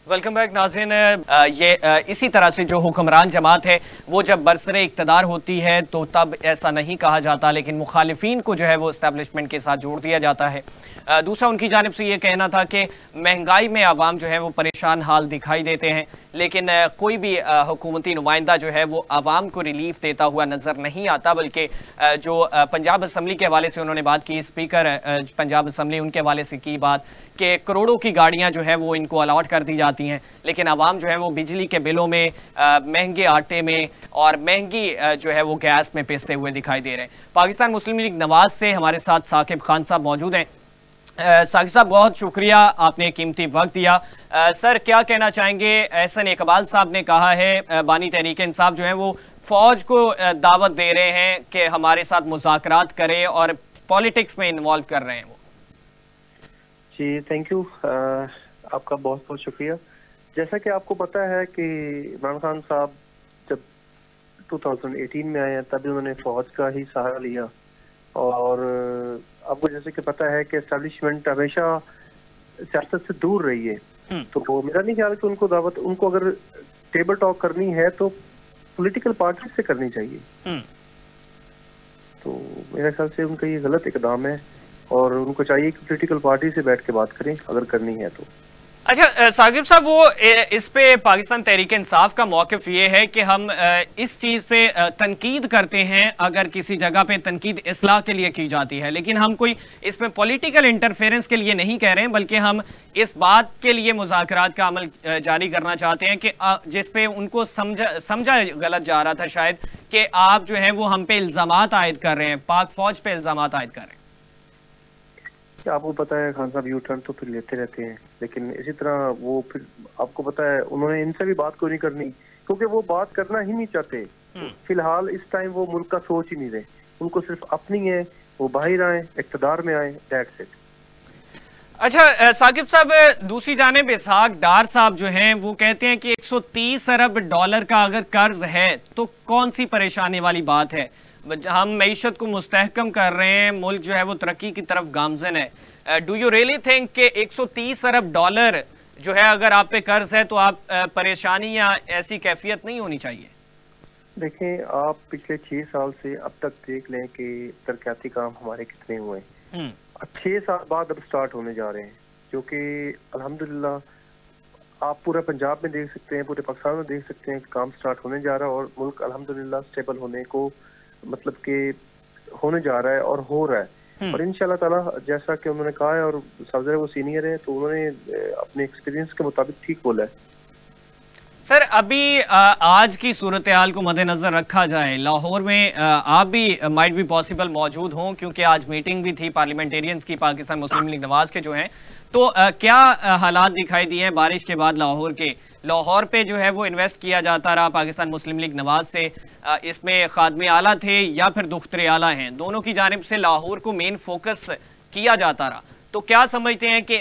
Welcome back नाज़रीन। इसी तरह से जो हुक्मरान जमात है वो जब बरसरे इक़्तिदार होती है तो तब ऐसा नहीं कहा जाता, लेकिन मुखालिफिन को जो है वो इस्टेब्लिशमेंट के साथ जोड़ दिया जाता है। दूसरा उनकी जानिब से ये कहना था कि महंगाई में आवाम जो है वो परेशान हाल दिखाई देते हैं, लेकिन कोई भी हुकूमती नुमाइंदा जो है वो आवाम को रिलीफ देता हुआ नज़र नहीं आता। बल्कि जो पंजाब असम्बली के हवाले से उन्होंने बात की, स्पीकर पंजाब असम्बली उनके हवाले से की बात कि करोड़ों की गाड़ियां जो है वो इनको अलॉट कर दी जाती हैं, लेकिन आवाम जो है वो बिजली के बिलों में, महंगे आटे में और महंगी जो है वो गैस में पिसते हुए दिखाई दे रहे हैं। पाकिस्तान मुस्लिम लीग नवाज से हमारे साथ साकिब खान साहब मौजूद हैं। साकिब साहब, बहुत शुक्रिया, आपने कीमती वक्त दिया। सर, क्या कहना चाहेंगे? एहसन इकबाल साहब ने कहा है, बानी तहरीक इंसाफ जो है वो फौज को दावत दे रहे हैं कि हमारे साथ मुज़ाकरात करें और पॉलिटिक्स में इन्वॉल्व कर रहे हैं वो। जी थैंक यू, आपका बहुत बहुत शुक्रिया। जैसा कि आपको पता है कि इमरान खान साहब जब 2018 में आए हैं तभी उन्होंने फौज का ही सहारा लिया, और आपको जैसे कि पता है कि एस्टेब्लिशमेंट हमेशा सियासत से दूर रही है, तो मेरा नहीं ख्याल कि उनको दावत, उनको अगर टेबल टॉक करनी है तो पॉलिटिकल पार्टी से करनी चाहिए। तो मेरे ख्याल से उनका ये गलत इकदाम है और उनको चाहिए कि पॉलिटिकल पार्टी से बैठ के बात करें अगर करनी है तो। अच्छा साकिब साहब, वो इस पे पाकिस्तान तहरीक इंसाफ का मौक़िफ़ ये है कि हम इस चीज़ पे तनकीद करते हैं अगर किसी जगह पे तनकीद इस्लाह के लिए की जाती है, लेकिन हम कोई इसमें पॉलिटिकल इंटरफेरेंस के लिए नहीं कह रहे हैं, बल्कि हम इस बात के लिए मुज़ाकरात का अमल जारी करना चाहते हैं कि जिस पे उनको समझा गलत जा रहा था शायद, कि आप जो है वो हम पे इल्ज़ामात आयद कर रहे हैं, पाक फौज पे इल्ज़ामात आयद कर रहे हैं। आपको पता है खान साहब यू टर्न तो फिर लेते रहते हैं, लेकिन इसी तरह वो फिर आपको पता है उन्होंने इनसे भी बात को नहीं करनी, क्योंकि वो बात करना ही नहीं चाहते। फिलहाल इस टाइम वो मुल्क का सोच ही नहीं रहे, उनको सिर्फ अपनी है, वो बाहर आए, इक़्तिदार में आए, दैट्स इट। अच्छा साकिब साहब, दूसरी जानिब इसहाक डार साहब जो हैं वो कहते हैं कि 130 अरब डॉलर का अगर कर्ज है तो कौन सी परेशानी वाली बात है, हम मईशत को मुस्तहकम कर रहे हैं, मुल्क जो है वो तरक्की की तरफ गामजन है। डू यू रियली थिंक कि 130 अरब डॉलर जो है अगर आप पे कर्ज है तो आप परेशानी या ऐसी कैफियत नहीं होनी चाहिए? देखें, आप पिछले 6 साल से अब तक देख लें कि तरक्याती काम हमारे कितने हुए हैं। 6 साल बाद अब स्टार्ट होने जा रहे हैं, जो कि अल्हम्दुलिल्लाह आप पूरा पंजाब में देख सकते हैं, पूरे पाकिस्तान में देख सकते हैं कि काम स्टार्ट होने जा रहा है और मुल्क अल्हम्दुलिल्लाह स्टेबल होने को मतलब कि होने जा रहा है और हो रहा है। और इंशाल्लाह ताला जैसा कि उन्होंने कहा है, और सफदर वो सीनियर है तो उन्होंने अपने एक्सपीरियंस के मुताबिक ठीक बोला है। सर, अभी आज की सूरत हाल को मद्देनजर रखा जाए, लाहौर में आप भी माइट भी पॉसिबल मौजूद हों, क्योंकि आज मीटिंग भी थी पार्लियामेंटेरियंस की पाकिस्तान मुस्लिम लीग नवाज के जो हैं, तो क्या हालात दिखाई दिए हैं बारिश के बाद लाहौर के? लाहौर पे जो है वो इन्वेस्ट किया जाता रहा पाकिस्तान मुस्लिम लीग नवाज से, इसमें खादमे आला थे या फिर दुख्तरे आला हैं, दोनों की जानिब से लाहौर को मेन फोकस किया जाता रहा, तो क्या समझते हैं कि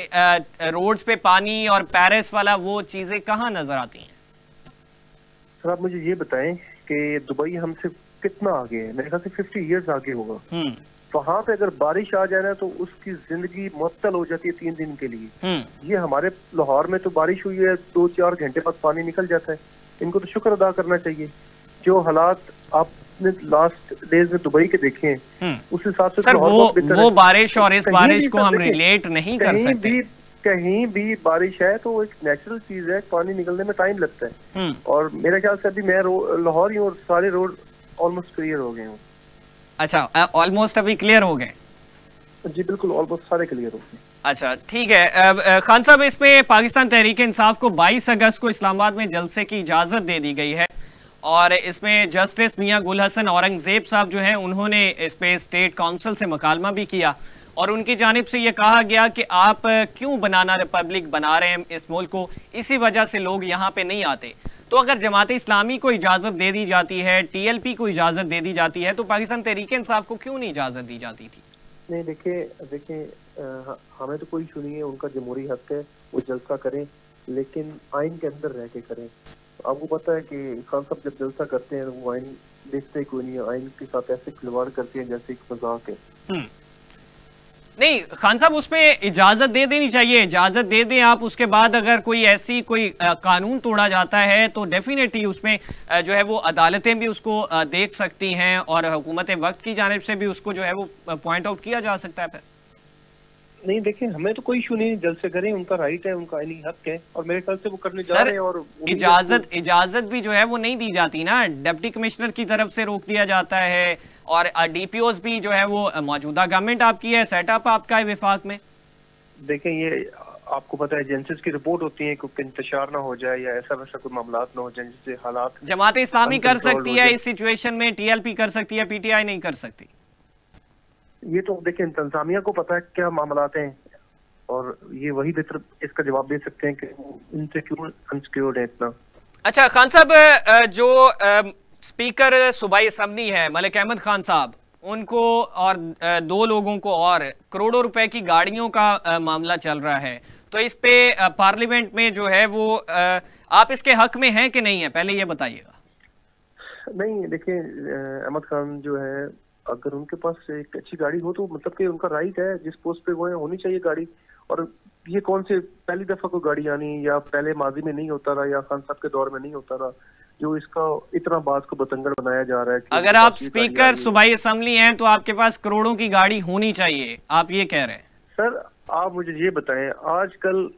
रोड्स पे पानी और पेरिस वाला वो चीजें कहाँ नजर आती हैं? सर आप मुझे ये बताएं कि दुबई हमसे कितना आगे है? मेरे ख्याल से 50 ईयर्स आगे होगा। वहां पे अगर बारिश आ जाए ना तो उसकी जिंदगी मुअत्तल हो जाती है 3 दिन के लिए। ये हमारे लाहौर में तो बारिश हुई है, 2-4 घंटे बाद पानी निकल जाता है। इनको तो शुक्र अदा करना चाहिए। जो हालात आपने लास्ट डेज में दुबई के देखे हैं उस हिसाब से सर वो बारिश और इस बारिश को हम रिलेट नहीं कर सकते। कहीं भी बारिश है तो एक नेचुरल चीज है, पानी निकलने में टाइम लगता है। और मेरे ख्याल से अभी मैं लाहौर ही हूँ और सारे रोड ऑलमोस्ट क्लियर हो गए हूँ। अच्छा, ऑलमोस्ट अभी क्लियर हो गए? जी बिल्कुल, ऑलमोस्ट सारे क्लियर हो गए। अच्छा ठीक है। खान साहब, इसमें पाकिस्तान तहरीक इंसाफ को 22 अगस्त को इस्लामाबाद में जलसे की इजाजत दे दी गई है, और इसमें जस्टिस मियां गुल हसन औरंगजेब साहब जो हैं उन्होंने इस पे स्टेट काउंसिल से मुकालमा भी किया, और उनकी जानिब से ये कहा गया कि आप क्यों बनाना रिपब्लिक बना रहे हैं इस मुल्क को, इसी वजह से लोग यहाँ पे नहीं आते। तो अगर जमात इस्लामी को इजाज़त दे दी जाती है, TLP को इजाज़त दे दी जाती है, तो पाकिस्तान तहरीक इंसाफ को क्यों नहीं इजाज़त दी जाती थी? नहीं, देखिए हमें तो कोई इशू नहीं है, उनका जमहूरी हक है, वो जलसा करें, लेकिन आइन के अंदर रह के करें। आपको पता है कि खान साहब जब जलसा करते हैं वो आइन देखते कोई नहीं है, आइन के साथ ऐसे खिलवाड़ करते हैं जैसे एक मजाक है। नहीं खान साहब, उसमें इजाजत दे देनी चाहिए, इजाजत दे दें आप। उसके बाद अगर कोई ऐसी कोई कानून तोड़ा जाता है तो डेफिनेटली उसमें जो है वो अदालतें भी उसको देख सकती हैं और हुकूमत वक्त की जानिब से भी उसको जो है वो पॉइंट आउट किया जा सकता है। फिर नहीं देखिए, हमें तो कोई इशू नहीं, जल्द से करें, उनका राइट है, उनका आईनी हक है और मेरे ख्याल से वो करने जा रहे हैं। और इजाजत भी जो है वो नहीं दी जाती ना, डिप्टी कमिश्नर की तरफ से रोक दिया जाता है और डीपीओस भी जो है वो मौजूदा गवर्नमेंट आपकी है, सेटअप आपका है विफाक में। देखें, ये आपको पता है एजेंसीज की रिपोर्ट होती है कि इंतशार ना हो जाए या ऐसा वैसा कोई मामलात ना हो जाए जिससे हालात। जमात इस्लामी कर सकती है इस सिचुएशन में, टीएलपी कर सकती है, पीटीआई नहीं कर सकती। ये तो देखें इंतजामिया को पता है क्या मामलात हैं और ये वही बेहतर इसका जवाब दे सकते हैं कि इनसे क्यों अनसिक्योर्ड है इतना। अच्छा खान साहब, जो स्पीकर सूबाई असेंबली है मलिक अहमद खान साहब, उनको और दो लोगों को और करोड़ों रुपए की गाड़ियों का मामला चल रहा है, तो इस पे पार्लियामेंट में जो है वो आप इसके हक में हैं कि नहीं है, पहले ये बताइएगा। नहीं देखिए, अहमद खान जो है अगर उनके पास एक अच्छी गाड़ी हो तो मतलब कि उनका राइट है, जिस पोस्ट पे वो है होनी चाहिए गाड़ी। और ये कौन से पहली दफा कोई गाड़ी आनी या पहले माजी में नहीं होता रहा या खान साहब के दौर में नहीं होता रहा जो इसका इतना बात को बतंगड़ बनाया जा रहा है। अगर आप स्पीकर सूबाई असेंबली हैं तो आपके पास करोड़ों की गाड़ी होनी चाहिए, आप ये कह रहे हैं? सर आप मुझे ये बताएं, आजकल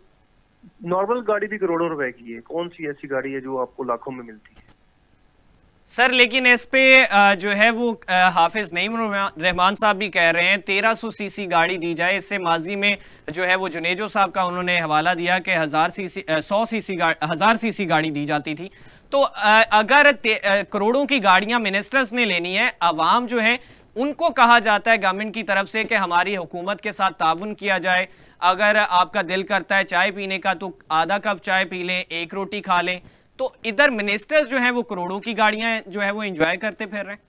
नॉर्मल गाड़ी भी करोड़ों रुपए की है, कौन सी ऐसी गाड़ी है जो आपको लाखों में मिलती है? सर लेकिन इस पे जो है वो हाफिज नईम रहमान साहब भी कह रहे हैं 1300 सीसी गाड़ी दी जाए। इससे माजी में जो है वो जुनेजो साहब का उन्होंने हवाला दिया कि 1000 सीसी गाड़ी दी जाती थी। तो अगर करोड़ों की गाड़ियां मिनिस्टर्स ने लेनी है, अवाम जो है उनको कहा जाता है गवर्नमेंट की तरफ से कि हमारी हुकूमत के साथ ताउन किया जाए। अगर आपका दिल करता है चाय पीने का तो आधा कप चाय पी लें, एक रोटी खा लें। तो इधर मिनिस्टर्स जो हैं वो करोड़ों की गाड़ियां जो है वो एंजॉय करते फिर रहे हैं।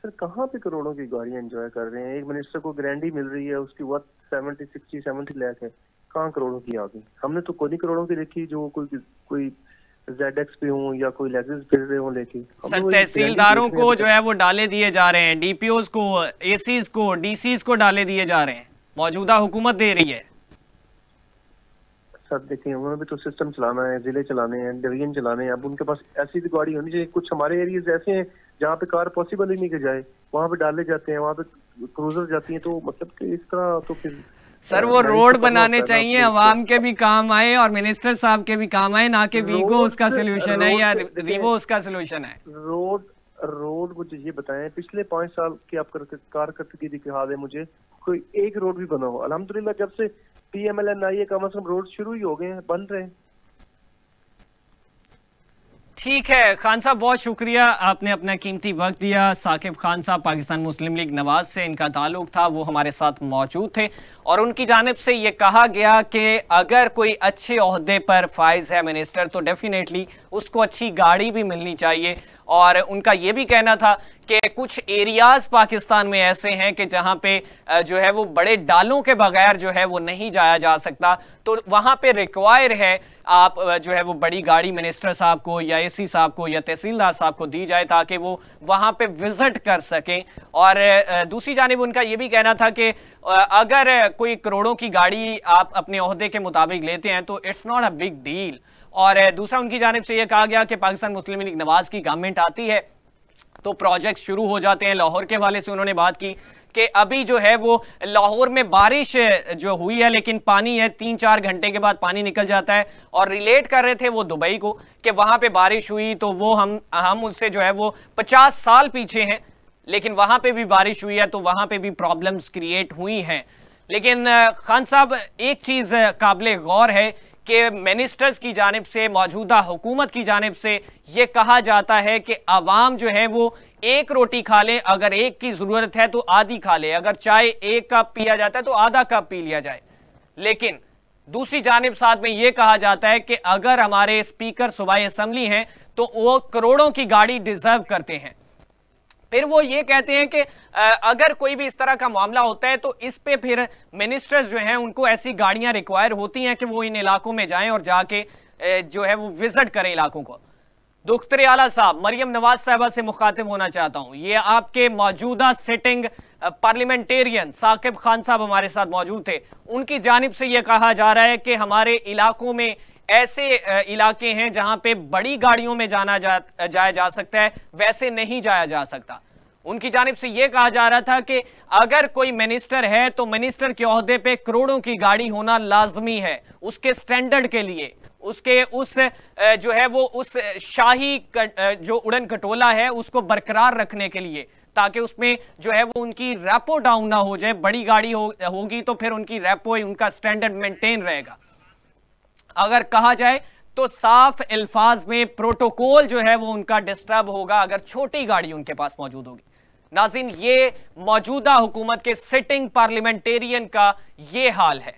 सर कहाँ पे करोड़ों की गाड़ियां एंजॉय कर रहे हैं? एक मिनिस्टर को ग्रैंडी मिल रही है, उसकी वर्थ 70 लाख है, कहाँ करोड़ों की आ गई? हमने तो कोई करोड़ों की देखी जो कोई ZX पे हो या कोई लेक्सस पे रहे हो लेके। सर तहसीलदारों को जो है वो डाले दिए जा रहे हैं, DPOs को, ACs को, DCs को डाले दिए जा रहे हैं, मौजूदा हुकूमत दे रही है। सर देखिए, उन्होंने भी तो सिस्टम चलाना है, जिले चलाने हैं, डिवीजन चलाने हैं। अब उनके पास ऐसी भी गाड़ी होनी चाहिए। कुछ हमारे एरियाज ऐसे हैं जहाँ पे कार पॉसिबल ही नहीं कि जाए, वहाँ पे डाले जाते हैं, वहाँ पे क्रूजर जाती हैं। तो मतलब कि इस तरह तो फिर सर वो रोड बनाने चाहिए, अवाम के भी काम आए और मिनिस्टर साहब के भी काम आए, ना कि वीगो उसका सोल्यूशन है या रिवो उसका सोल्यूशन है। रोड मुझे ये बताएं, पिछले 5 साल की आप कारकर्दगी दिखा दे मुझे कोई एक रोड भी बना हो। अल्हम्दुलिल्लाह जब से PMLN आई है कम से कम रोड शुरू ही हो गए हैं, बन रहे हैं। ठीक है खान साहब, बहुत शुक्रिया, आपने अपना कीमती वक्त दिया। साकिब खान साहब पाकिस्तान मुस्लिम लीग नवाज से इनका ताल्लुक था, वो हमारे साथ मौजूद थे और उनकी जानिब से ये कहा गया कि अगर कोई अच्छे ओहदे पर फाइज है मिनिस्टर तो डेफिनेटली उसको अच्छी गाड़ी भी मिलनी चाहिए। और उनका ये भी कहना था कि कुछ एरियाज पाकिस्तान में ऐसे हैं कि जहां पे जो है वो बड़े डालों के बगैर जो है वो नहीं जाया जा सकता, तो वहां पे रिक्वायर है आप जो है वो बड़ी गाड़ी मिनिस्टर साहब को या AC साहब को या तहसीलदार साहब को दी जाए ताकि वो वहां पे विजिट कर सकें। और दूसरी जानिब उनका ये भी कहना था कि अगर कोई करोड़ों की गाड़ी आप अपने ओहदे के मुताबिक लेते हैं तो it's not a big deal. और दूसरा उनकी जानिब से यह कहा गया कि पाकिस्तान मुस्लिम लीग नवाज की गवर्नमेंट आती है तो प्रोजेक्ट शुरू हो जाते हैं। लाहौर के हवाले से उन्होंने बात की कि अभी जो है वो लाहौर में बारिश जो हुई है लेकिन पानी है 3-4 घंटे के बाद पानी निकल जाता है। और रिलेट कर रहे थे वो दुबई को कि वहां पे बारिश हुई तो वो हम उससे जो है वो 50 साल पीछे हैं, लेकिन वहां पे भी बारिश हुई है तो वहां पे भी प्रॉब्लम्स क्रिएट हुई हैं। लेकिन खान साहब एक चीज काबिल गौर है कि मिनिस्टर्स की जानिब से, मौजूदा हुकूमत की जानिब से ये कहा जाता है कि आवाम जो है वो एक रोटी खा ले, अगर एक की जरूरत है तो आधी खा ले, अगर चाय एक कप पिया जाता है तो आधा कप पी लिया जाए। लेकिन दूसरी जानिब साथ में यह कहा जाता है कि अगर हमारे स्पीकर सूबाई असेंबली हैं तो वो करोड़ों की गाड़ी डिजर्व करते हैं। फिर वो ये कहते हैं कि अगर कोई भी इस तरह का मामला होता है तो इस पे फिर मिनिस्टर्स जो हैं उनको ऐसी गाड़ियां रिक्वायर होती हैं कि वो इन इलाकों में जाएं और जाके जो है वो विजिट करें इलाकों को। दुख्तर आला साहब, मरियम नवाज साहबा से मुखातिब होना चाहता हूं, ये आपके मौजूदा सिटिंग पार्लियामेंटेरियन साकिब खान साहब हमारे साथ मौजूद थे, उनकी जानिब से यह कहा जा रहा है कि हमारे इलाकों में ऐसे इलाके हैं जहां पे बड़ी गाड़ियों में जाया जा सकता है, वैसे नहीं जाया जा सकता। उनकी जानिब से यह कहा जा रहा था कि अगर कोई मिनिस्टर है तो मिनिस्टर के ओहदे पे करोड़ों की गाड़ी होना लाजमी है, उसके स्टैंडर्ड के लिए, उसके उस जो है वो उस शाही जो उड़न खटोला है उसको बरकरार रखने के लिए, ताकि उसमें जो है वो उनकी रेपो डाउन ना हो जाए। बड़ी गाड़ी होगी तो फिर उनकी रेपो, उनका स्टैंडर्ड मेंटेन रहेगा। अगर कहा जाए तो साफ अल्फाज में प्रोटोकॉल जो है वो उनका डिस्टर्ब होगा अगर छोटी गाड़ी उनके पास मौजूद होगी। नाज़रीन, ये मौजूदा हुकूमत के सिटिंग पार्लियामेंटेरियन का ये हाल है।